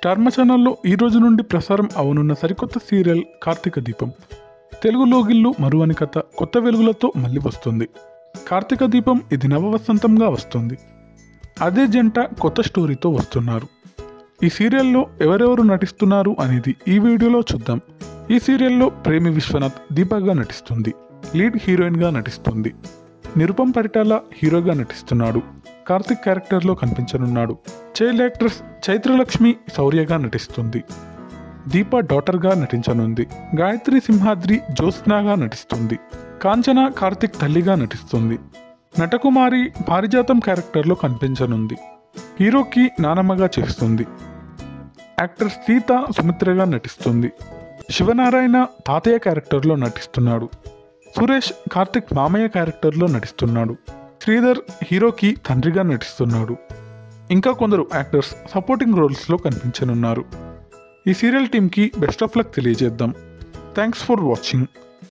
Star మా ఛానల్లో ఈ రోజు నుండి ప్రసారం అవనున్న సరికొత్త సీరియల్ కార్తీక దీపం. తెలుగు లోగిళ్ళు మరువని కథ కొత్త వెలుగులతో మళ్ళీ వస్తుంది. కార్తీక దీపం ఇది నవవసంతంగా వస్తుంది. అదే జంట కొత్త స్టోరీతో వస్తున్నారు. ఈ సీరియల్లో ఎవరెవరు నటిస్తున్నారు అనేది ఈ వీడియోలో చూద్దాం. ఈ సీరియల్లో ప్రేమి విశ్వనాథ్ దీపగా నటిస్తుంది. లీడ్ హీరోయిన్గా నటిస్తుంది. నిరుపం పరిటాల హీరోగా నటిస్తున్నాడు. కార్తిక్ క్యారెక్టర్లో కనిపించనున్నాడు. చైల్డ్ యాక్ట్రెస్ చైత్రలక్ష్మి శౌర్యగా నటిస్తుంది. దీప డాటర్గా నటించనుంది. గాయత్రి సింహాద్రి జ్యోత్స్నాగా నటిస్తుంది. కాంచన కార్తిక్ తల్లిగా నటిస్తుంది. నటకుమారి పారిజాతం క్యారెక్టర్లో కనిపించనుంది. హీరోకి నానమ్మగా చేస్తుంది. యాక్టర్ సీత సుమిత్రగా నటిస్తుంది. శివనారాయణ తాతయ్య క్యారెక్టర్లో నటిస్తున్నాడు. సురేష్ కార్తిక్ మామయ్య క్యారెక్టర్లో నటిస్తున్నాడు. శ్రీధర్ హీరోకి తండ్రిగా నటిస్తున్నాడు. ఇంకా కొందరు యాక్టర్స్ సపోర్టింగ్ రోల్స్లో కనిపించనున్నారు. ఈ సీరియల్ టీమ్కి బెస్ట్ ఆఫ్ లక్ తెలియజేద్దాం. Thanks for watching.